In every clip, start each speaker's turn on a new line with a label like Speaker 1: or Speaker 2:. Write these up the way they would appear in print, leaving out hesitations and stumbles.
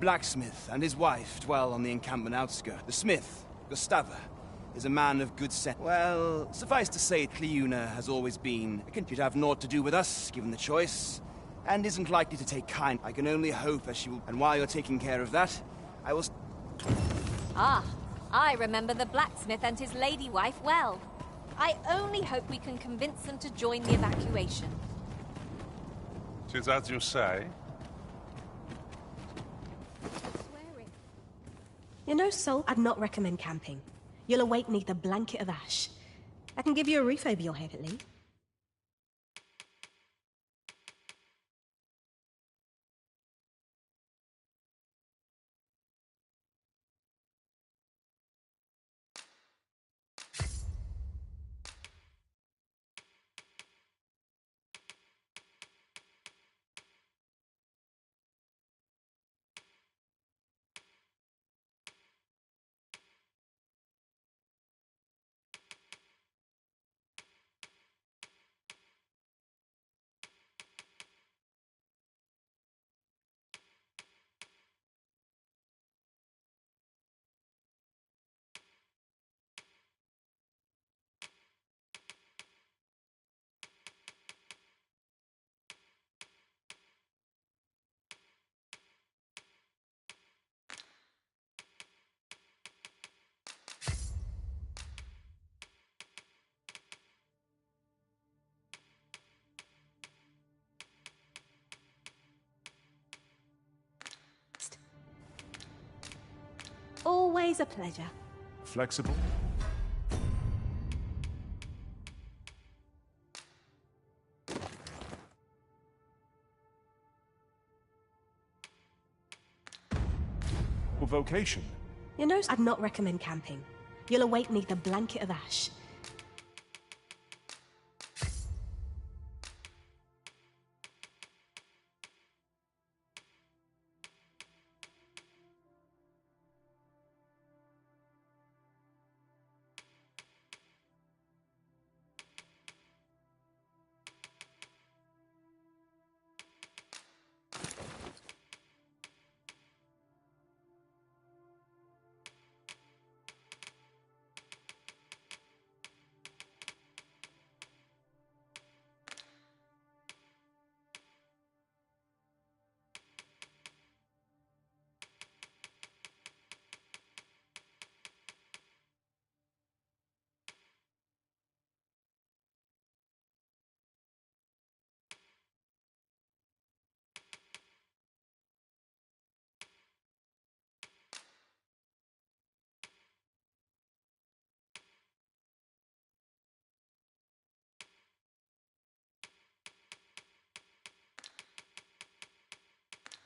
Speaker 1: Blacksmith and his wife dwell on the encampment outskirts. The smith, Gustava, is a man of good sense. Well, suffice to say, Cleuna has always been. She'd have naught to do with us, given the choice, and isn't likely to take kind. I can only hope as she will. And while you're taking care of that, I will.
Speaker 2: Ah, I remember the blacksmith and his lady wife well. I only hope we can convince them to join the evacuation.
Speaker 3: 'Tis as you say.
Speaker 4: You know, Sol, I'd not recommend camping. You'll awake neath a blanket of ash. I can give you a roof over your head at least. Always a pleasure.
Speaker 5: Flexible? Or vocation?
Speaker 4: You know, I'd not recommend camping. You'll awake neath a blanket of ash.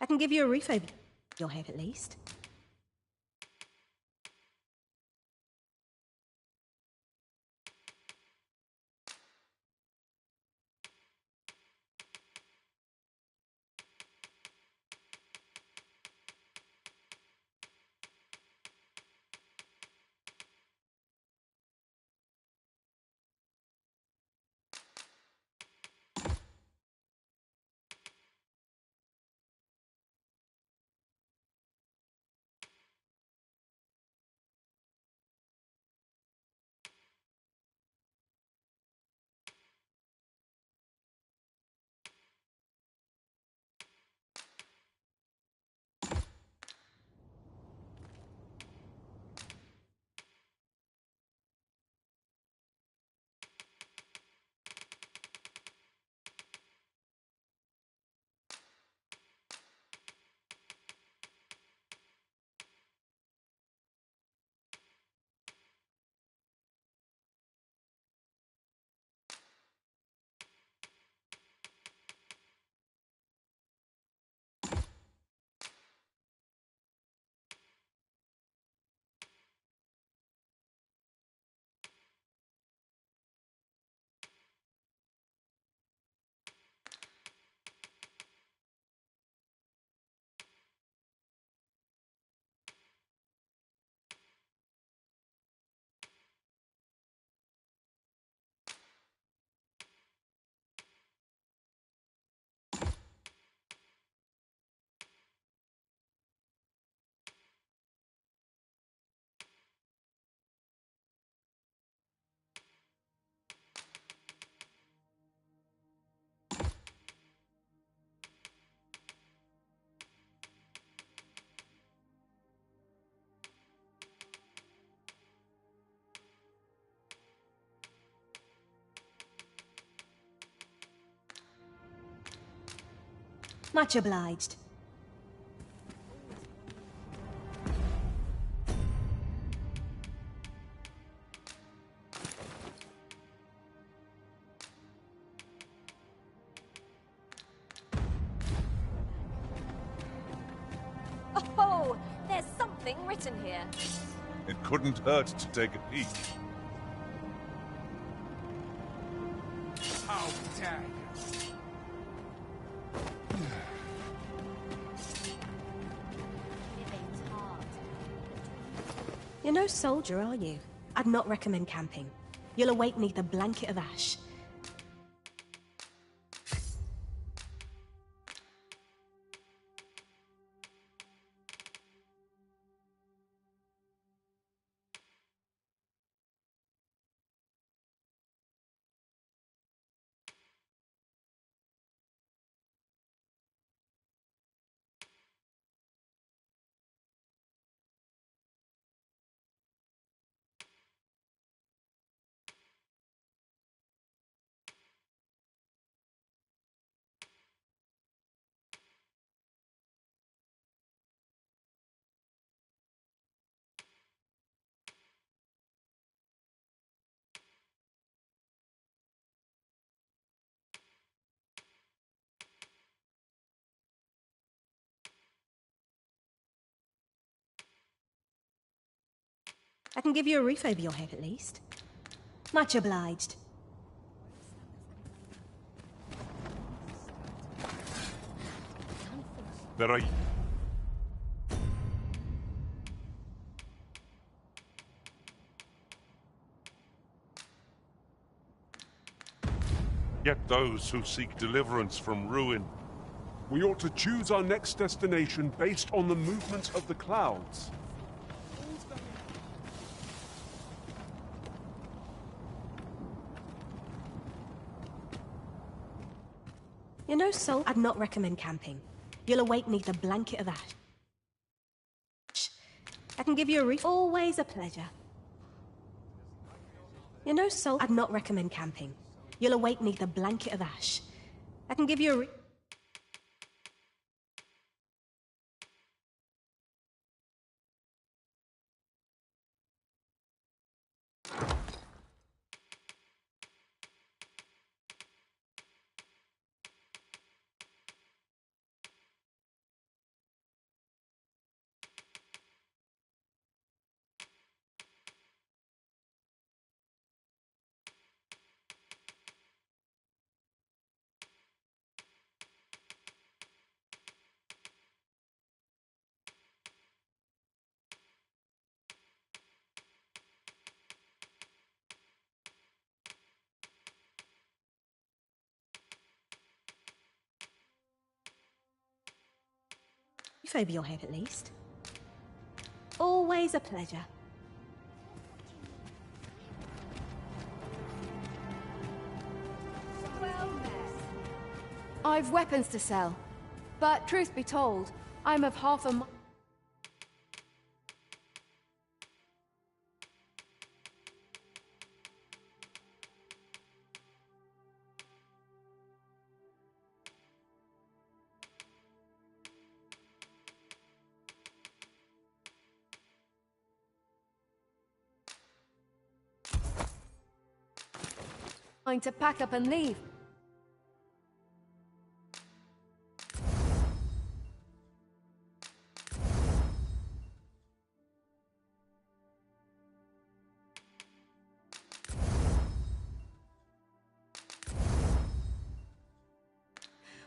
Speaker 4: I can give you a roof over your head at least. Much obliged.
Speaker 2: Oh, there's something written here.
Speaker 3: It couldn't hurt to take a peek.
Speaker 1: How dare you!
Speaker 2: It ain't hard.
Speaker 4: You're no soldier, are you? I'd not recommend camping. You'll await neath a blanket of ash. I can give you a roof over your head at least. Much obliged.
Speaker 3: There are... yet those who seek deliverance from ruin.
Speaker 5: We ought to choose our next destination based on the movement of the clouds.
Speaker 4: You're no soul. I'd not recommend camping. You'll await neath a blanket of ash. I can give you a roof. Always a pleasure. You're no soul. I'd not recommend camping. You'll await neath a blanket of ash. I can give you a roof. Roof over your head at least. Always a pleasure.
Speaker 6: I've weapons to sell, but truth be told, I'm of half a mi- mind to pack up and leave.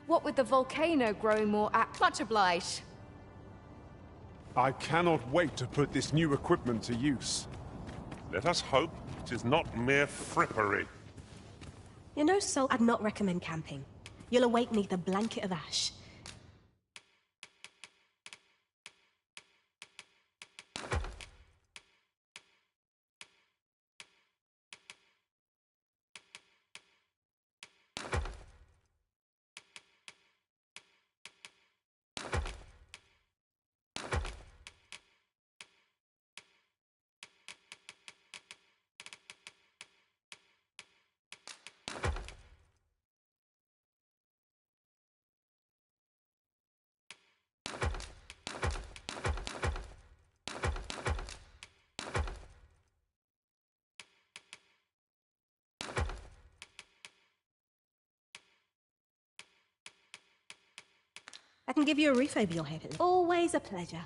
Speaker 6: What with the volcano growing more much obliged.
Speaker 5: I cannot wait to put this new equipment to use.
Speaker 3: Let us hope it is not mere frippery.
Speaker 4: You're no soul. I'd not recommend camping. You'll await neath a blanket of ash. I can give you a roof over your head. Always a pleasure.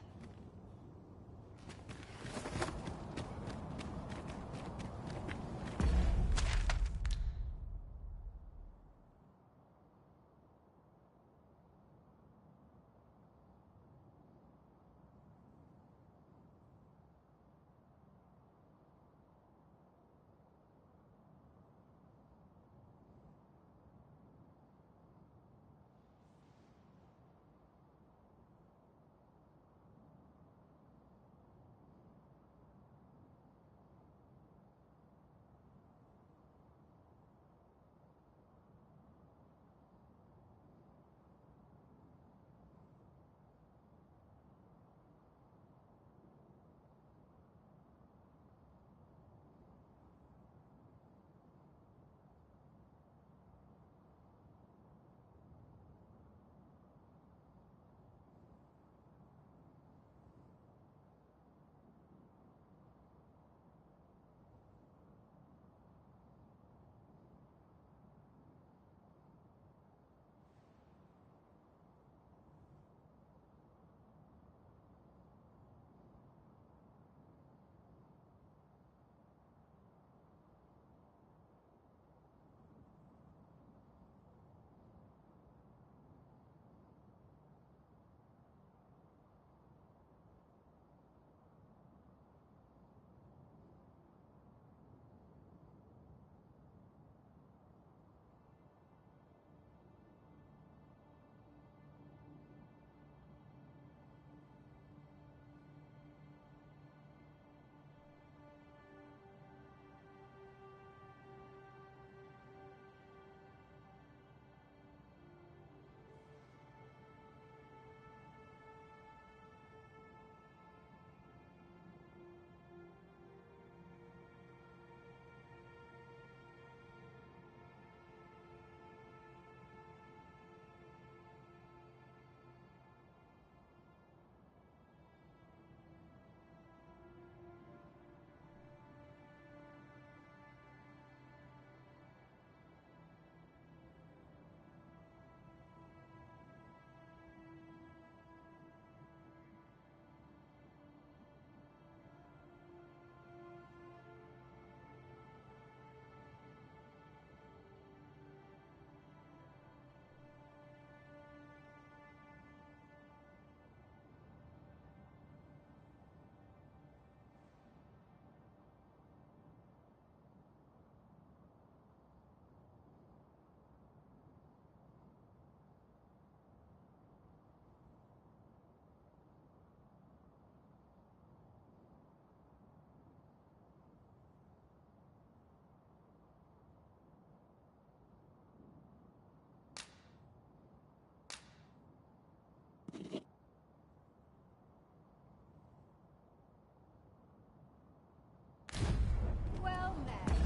Speaker 6: Well met.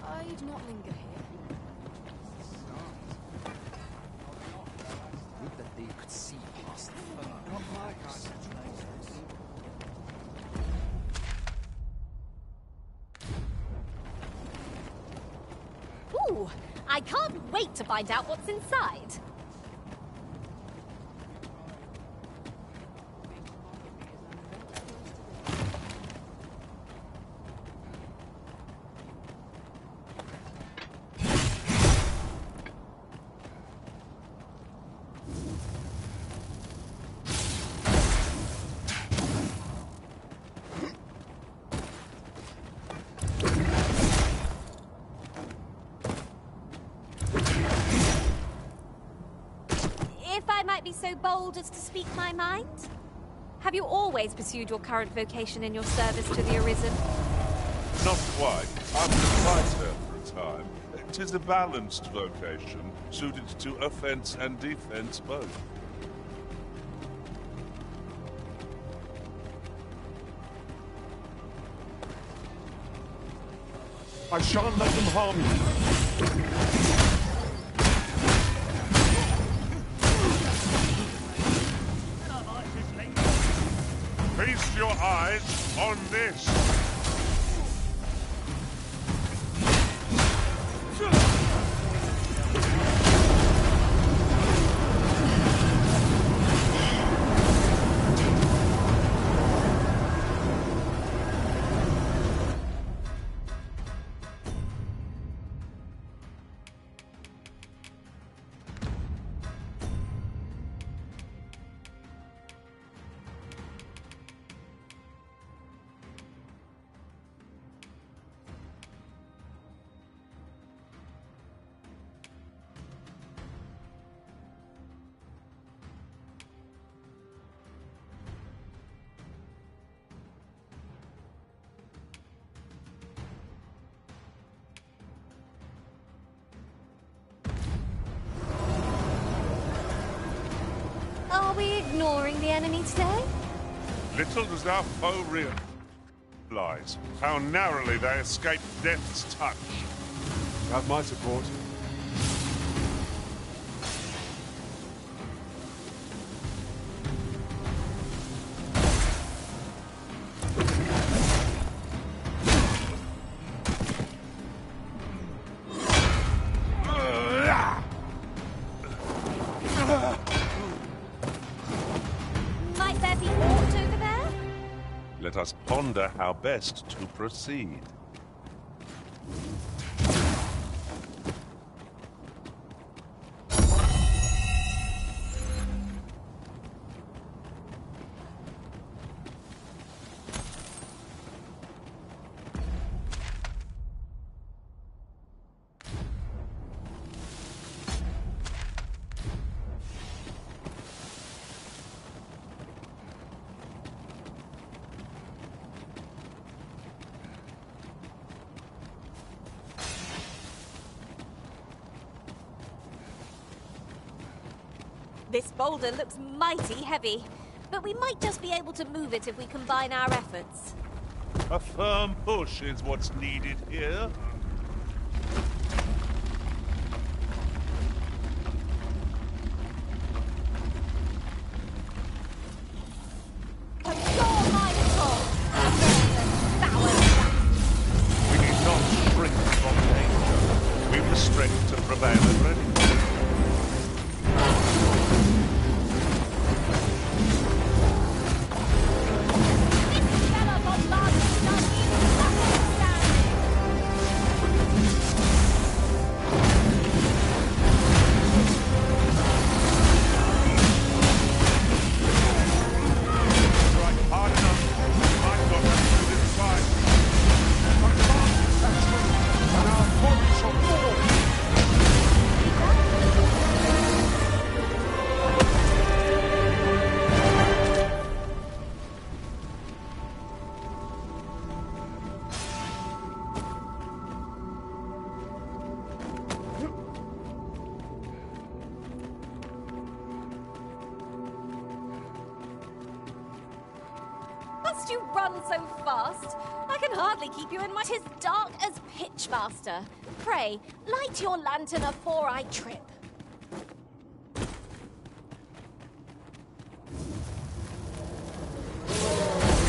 Speaker 6: I'd not linger here.
Speaker 1: Would that they could see past the fur. Not my kind of
Speaker 2: Ooh, I can't wait to find out what's inside. If I might be so bold as to speak my mind? Have you always pursued your current vocation in your service to the Arisen?
Speaker 3: Not quite. I was a fighter for a time. 'Tis a balanced vocation, suited to offense and defense both.
Speaker 5: I shan't let them harm you.
Speaker 3: Feast your eyes on this!
Speaker 2: Are we ignoring the enemy today?
Speaker 3: Little does our foe realize how narrowly they escape death's touch.
Speaker 5: Have my support.
Speaker 2: Might there be aught over there?
Speaker 3: Let us ponder how best to proceed.
Speaker 2: This boulder looks mighty heavy, but we might just be able to move it if we combine our efforts.
Speaker 3: A firm push is what's needed here.
Speaker 2: Absorb my soul!
Speaker 3: We need not shrink from danger. We've the strength to prevail over anything.
Speaker 2: Must you run so fast? I can hardly keep you in my... 'Tis dark as pitch, master. Pray, light your lantern afore I trip.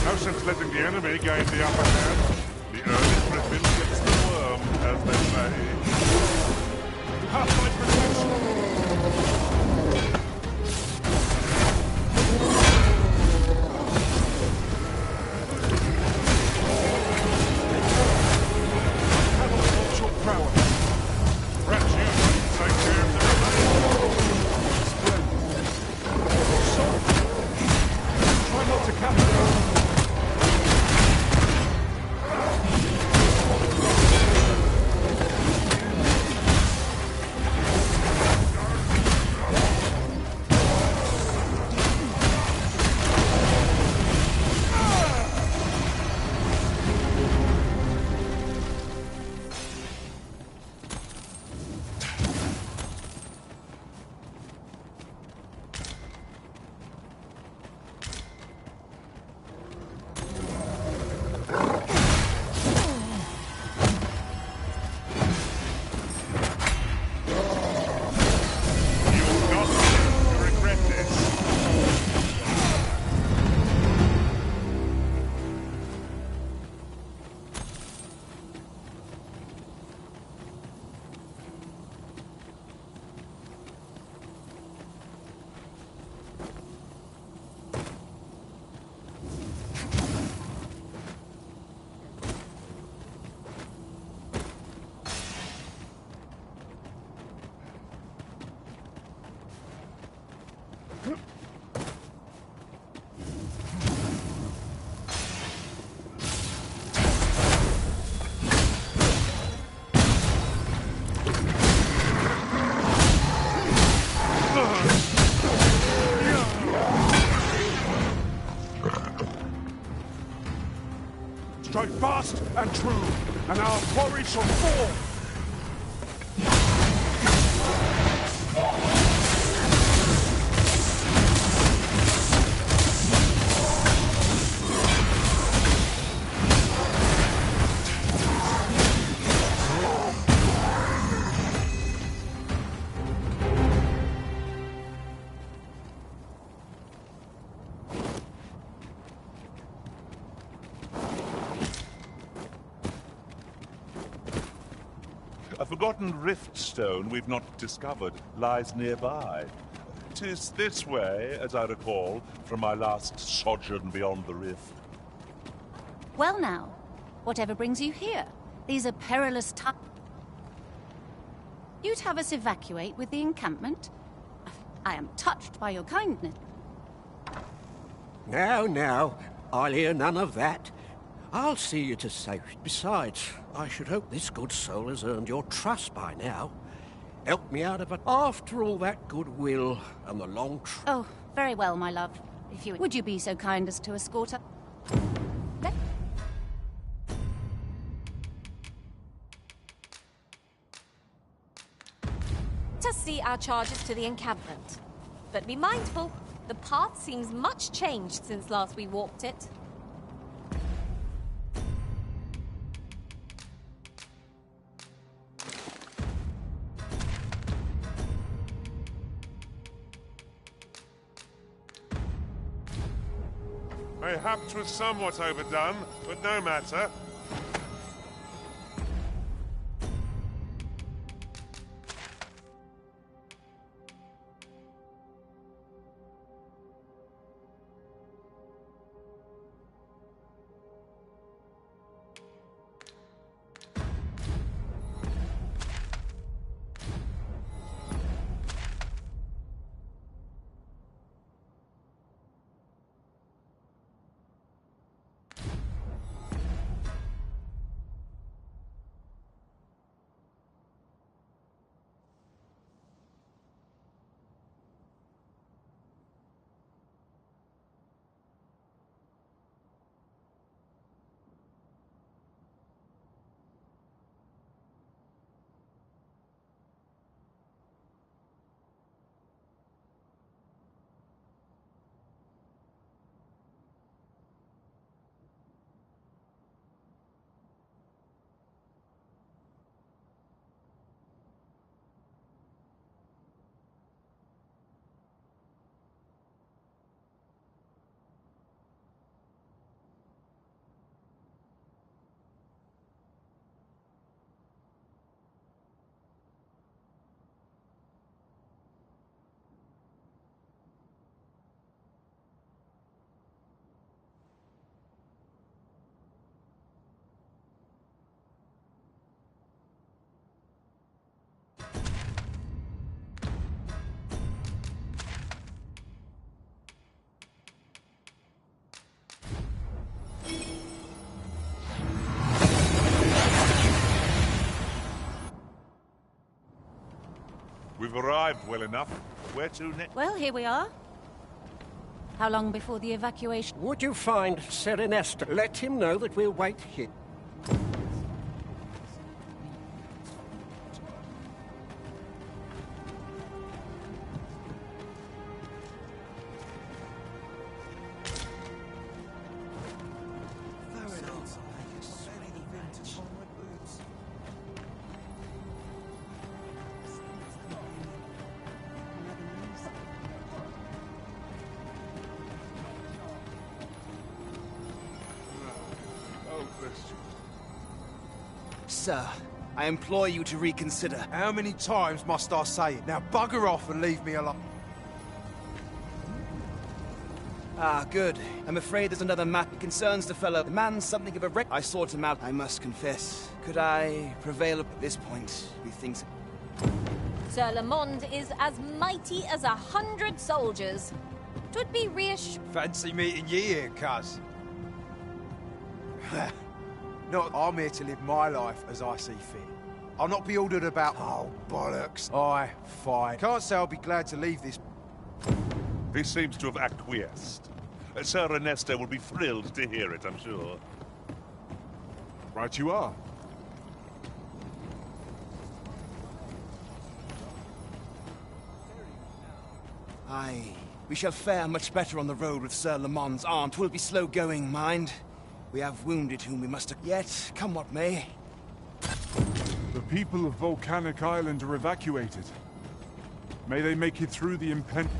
Speaker 3: No sense letting the enemy gain the upper hand. The early griffin gets the worm, as they say. You have my protection.
Speaker 5: strike fast and true, and our quarry shall fall!
Speaker 3: A forgotten rift stone we've not discovered lies nearby. 'Tis this way, as I recall, from my last sojourn beyond the rift.
Speaker 7: Well now, whatever brings you here? These are perilous times. You'd have us evacuate with the encampment? I am touched by your kindness.
Speaker 8: Now, I'll hear none of that. I'll see you to safety. Besides, I should hope this good soul has earned your trust by now. Help me out of it. After all that goodwill and the long
Speaker 7: Oh, very well, my love. If you would you be so kind as to escort her?
Speaker 2: Let us see our charges to the encampment. But be mindful, the path seems much changed since last we walked it.
Speaker 3: Mayhap 'twas somewhat overdone, but no matter. We've arrived well enough. Where to next?
Speaker 7: Well, here we are. How long before the evacuation?
Speaker 8: Would you find Serenesta? Let him know that we'll wait here.
Speaker 1: Sir, I implore you to reconsider.
Speaker 9: How many times must I say it? Now bugger off and leave me alone.
Speaker 1: Ah, good. I'm afraid there's another matter that concerns the fellow. The man's something of a wreck. I sought him out, I must confess. Could I prevail at this point? Methinks...
Speaker 2: Sir Lamond is as mighty as 100 soldiers. 'Twould be reassuring.
Speaker 9: Fancy meeting ye here, cuz. Not, I'm here to live my life as I see fit. I'll not be ordered about, oh, bollocks. Aye, fine. Can't say I'll be glad to leave this.
Speaker 3: He seems to have acquiesced. Sir Ernesto will be thrilled to hear it, I'm sure.
Speaker 5: Right you are.
Speaker 1: Aye. We shall fare much better on the road with Sir Lamont's arm. 'Twill be slow going, mind. We have wounded whom we must... Yet, come what may.
Speaker 5: The people of Volcanic Island are evacuated. May they make it through the impending...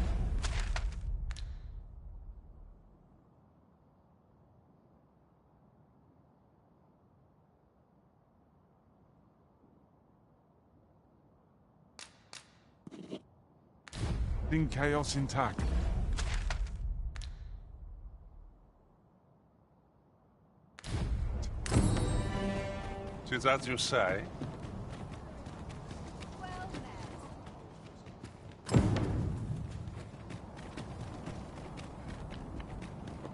Speaker 5: chaos intact.
Speaker 3: Tis as you say. A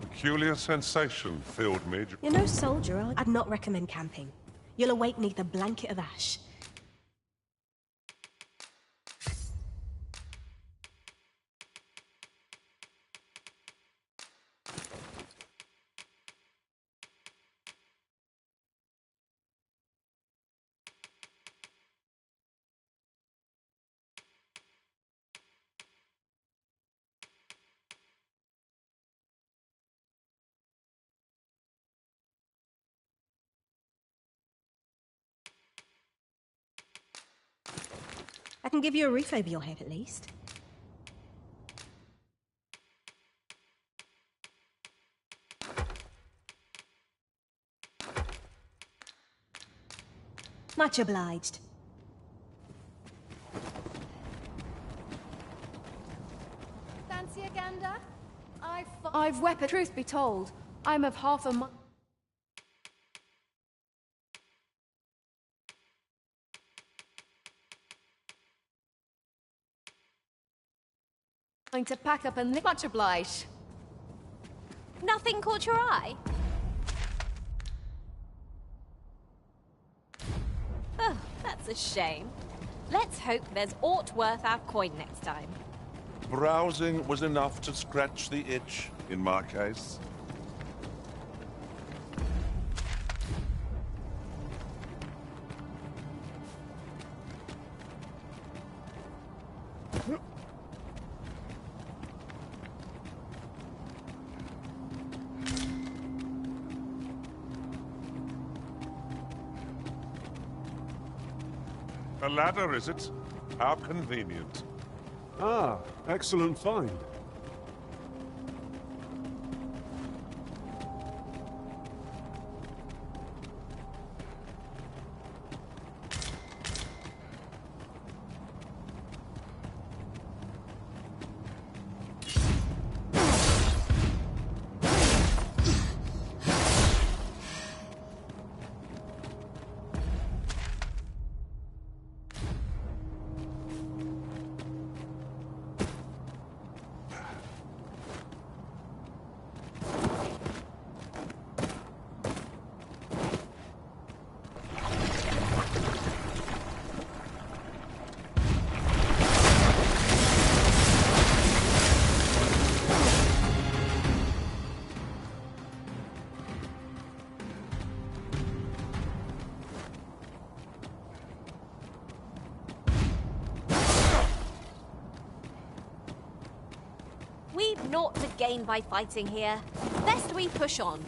Speaker 3: peculiar sensation filled me.
Speaker 4: You're no soldier, are you? I'd not recommend camping. You'll await neath a blanket of ash. I can give you a roof over your head, at least. Much obliged.
Speaker 6: Fancy a gander? I've weapon. Truth be told, I'm of half a mind. To pack up and much obliged.
Speaker 2: Nothing caught your eye? Oh, that's a shame. Let's hope there's aught worth our coin next time.
Speaker 3: Browsing was enough to scratch the itch, in my case. A ladder, is it? How convenient.
Speaker 5: Ah, excellent find.
Speaker 2: We've naught to gain by fighting here. Best we push on.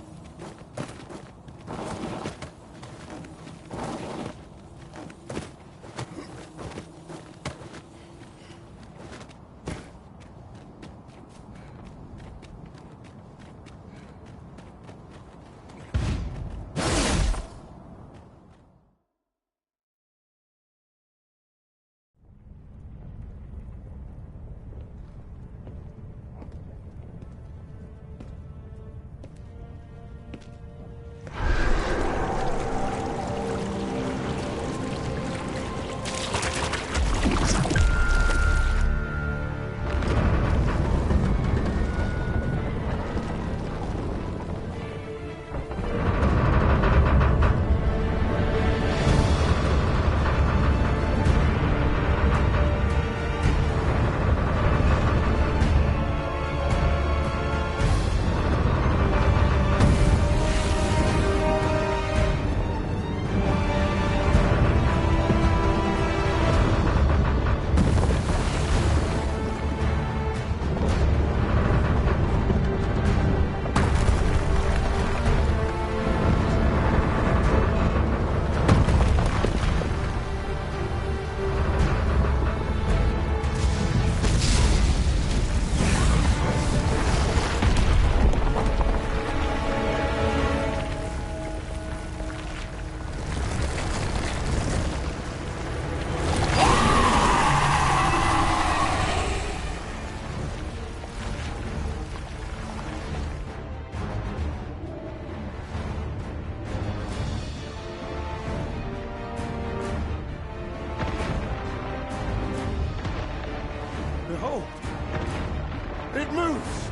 Speaker 10: it moves.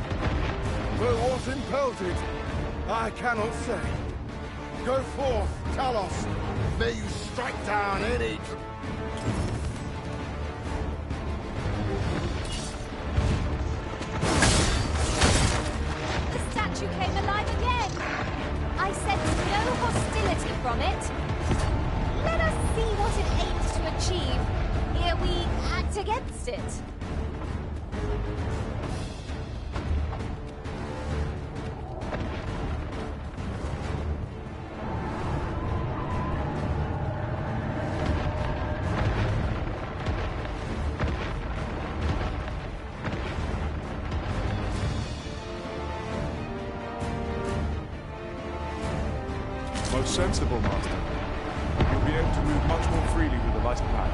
Speaker 10: Though what impels it, I cannot say. Go forth, Talos. May you strike down any...
Speaker 2: The statue came alive again. I sense no hostility from it. Let us see what it aims to achieve. Here we act against it.
Speaker 5: Most sensible, Master. You'll be able to move much more freely with the lighter pack.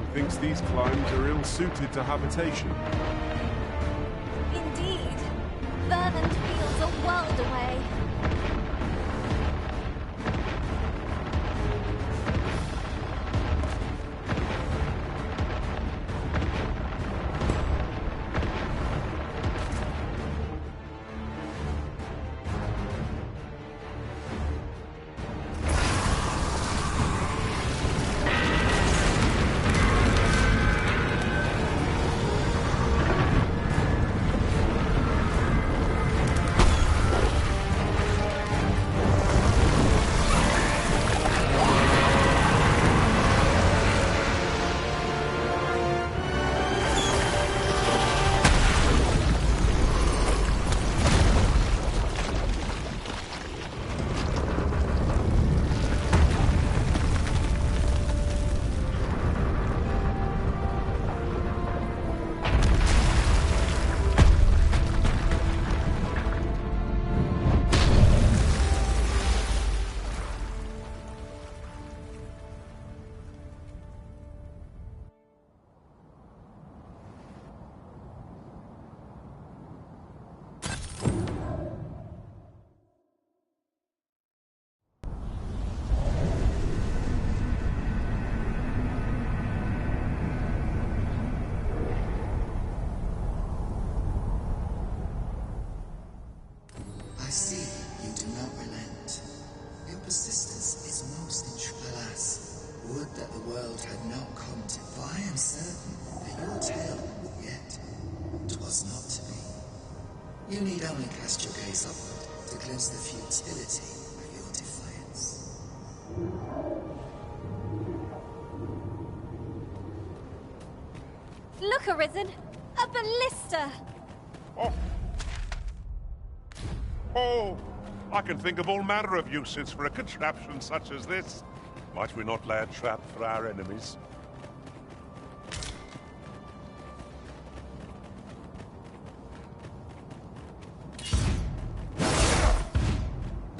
Speaker 5: He thinks these climbs are ill-suited to habitation.
Speaker 2: Indeed. Vermund feels a world away.
Speaker 11: I see you do not relent. Your persistence is most intriguing. Alas, would that the world had not come to... For I am certain that your tale, yet, 'twas not to be. You need only cast your gaze upward to glimpse the futility of your defiance.
Speaker 2: Look, Arisen! A ballista!
Speaker 3: Oh, I can think of all manner of uses for a contraption such as this. Might we not lay a trap for our enemies?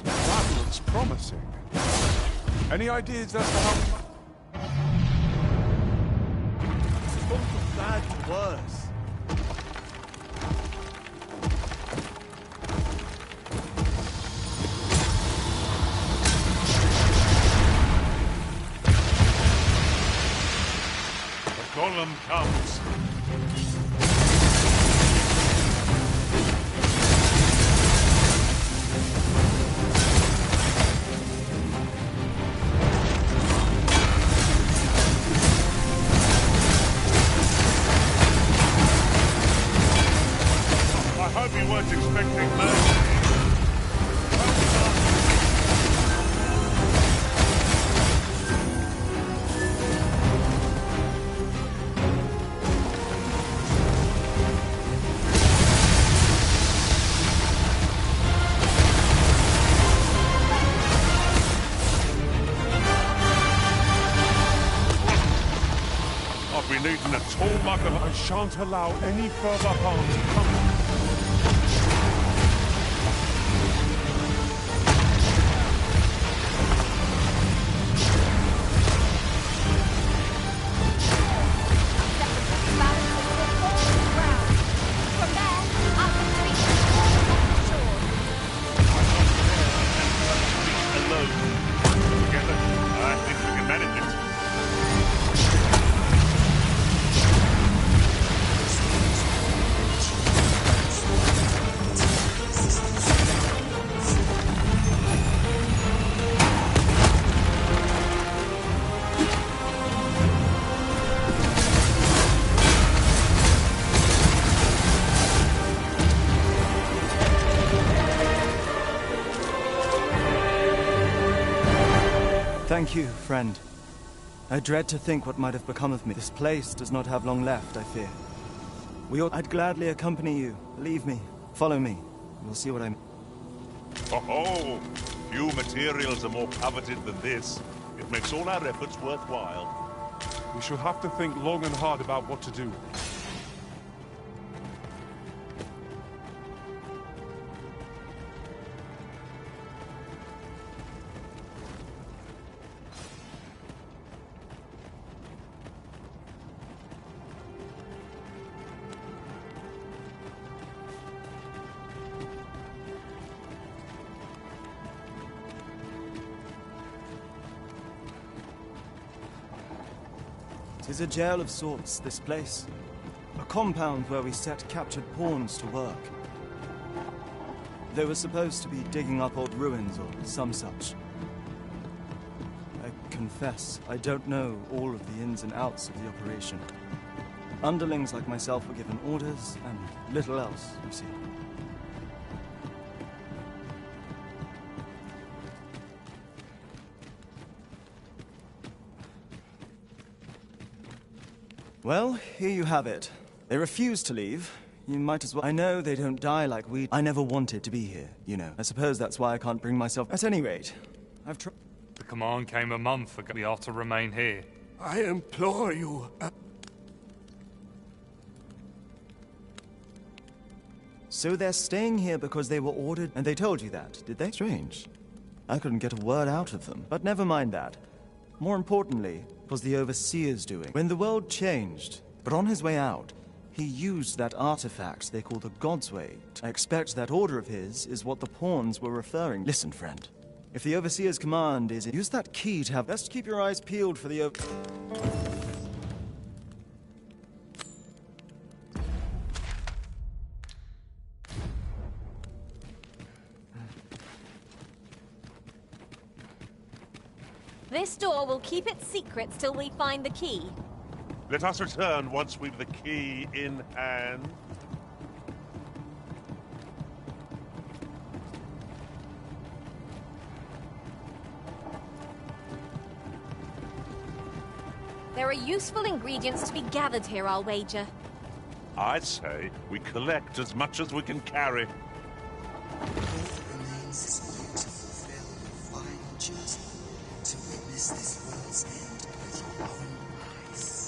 Speaker 5: That looks promising. Any ideas as to how we might...
Speaker 1: It's gone from bad to worse.
Speaker 3: Golem comes. I hope you weren't expecting mercy. I'll be needing a tall mug of...
Speaker 5: I shan't allow any further harm to come.
Speaker 2: Balance of the ground.
Speaker 12: Thank you, friend. I dread to think what might have become of me. This place does not have long left, I fear. I'd gladly accompany you. Believe me. Follow me. We'll see what I'm...
Speaker 3: Oh, few materials are more coveted than this. It makes all our efforts worthwhile.
Speaker 5: We shall have to think long and hard about what to do.
Speaker 12: Tis a jail of sorts, this place. A compound where we set captured pawns to work. They were supposed to be digging up old ruins or some such. I confess, I don't know all of the ins and outs of the operation. Underlings like myself were given orders, and little else, you see. Well, here you have it. They refuse to leave. You might as well... I know they don't die like we... I never wanted to be here, you know. I suppose that's why I can't bring myself... At any rate, I've tried...
Speaker 13: The command came a month ago. We are to remain here.
Speaker 8: I implore you...
Speaker 12: So they're staying here because they were ordered... And they told you that, did they? Strange. I couldn't get a word out of them. But never mind that. More importantly, was the Overseer's doing. When the world changed, but on his way out, he used that artifact they call the Godsway. I expect that order of his is what the pawns were referring. Listen, friend. If the Overseer's command is... Use that key to have... Best keep your eyes peeled for the...
Speaker 2: This door will keep its secrets till we find the key.
Speaker 3: Let us return once we've the key in hand.
Speaker 2: There are useful ingredients to be gathered here, I'll wager.
Speaker 3: I'd say we collect as much as we can carry.
Speaker 11: All that remains is for you to fulfill your final duty, to witness this world's end with your own eyes.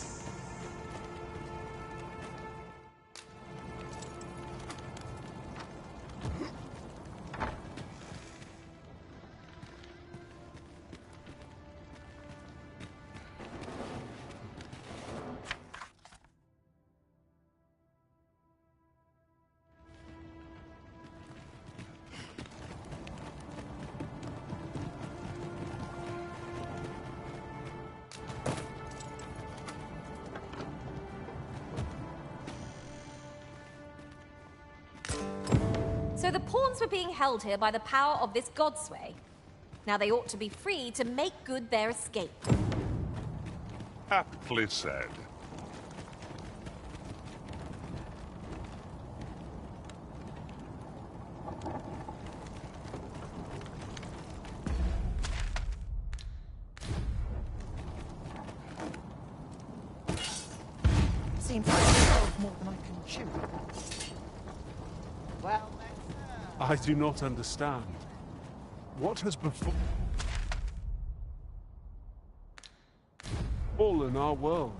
Speaker 2: So the pawns were being held here by the power of this Godsway. Now they ought to be free to make good their escape.
Speaker 3: Aptly said.
Speaker 14: Seems like it's more than I can chew. Well,
Speaker 5: I do not understand. What has befallen our world?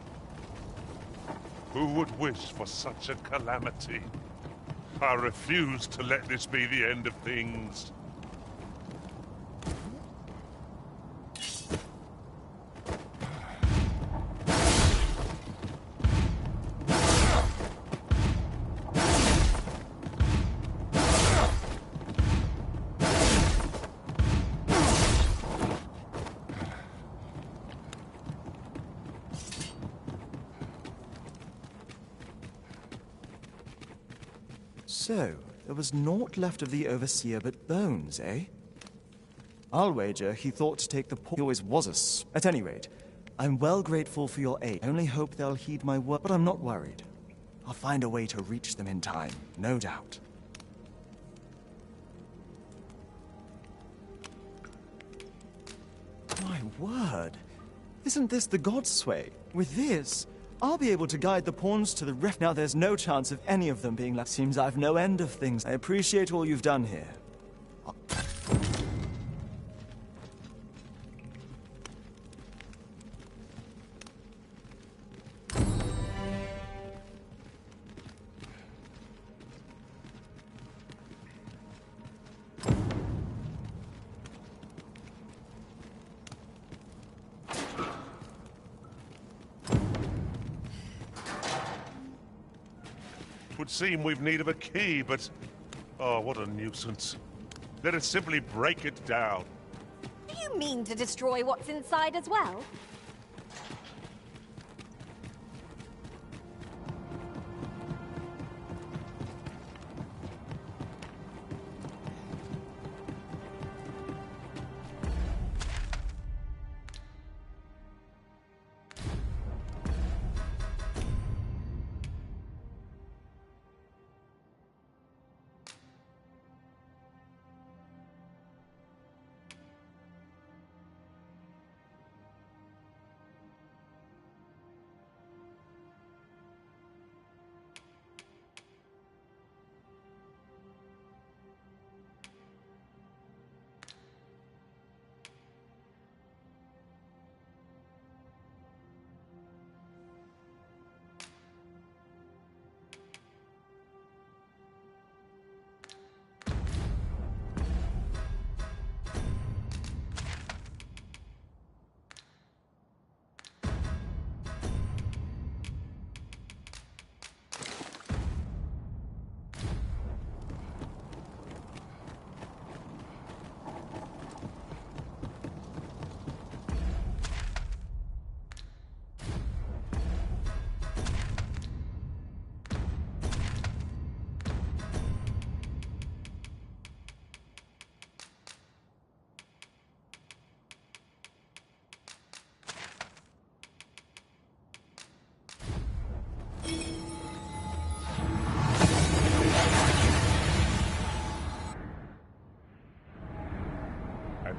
Speaker 3: Who would wish for such a calamity? I refuse to let this be the end of things.
Speaker 12: So, there was naught left of the Overseer but bones, eh? I'll wager he thought to take the paw. He always was At any rate, I'm well grateful for your aid. I only hope they'll heed my word, but I'm not worried. I'll find a way to reach them in time, no doubt. My word. Isn't this the Godsway? With this, I'll be able to guide the pawns to the ref. Now there's no chance of any of them being left. Seems I've no end of things. I appreciate all you've done here.
Speaker 3: Would seem we've need of a key, but... oh, what a nuisance. Let us simply break it down.
Speaker 2: Do you mean to destroy what's inside as well?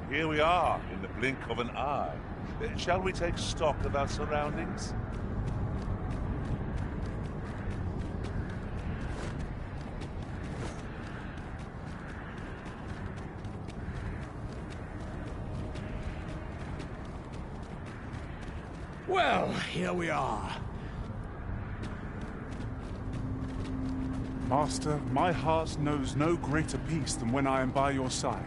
Speaker 3: Here we are, in the blink of an eye. Shall we take stock of our surroundings?
Speaker 8: Well, here we are.
Speaker 5: Master, my heart knows no greater peace than when I am by your side.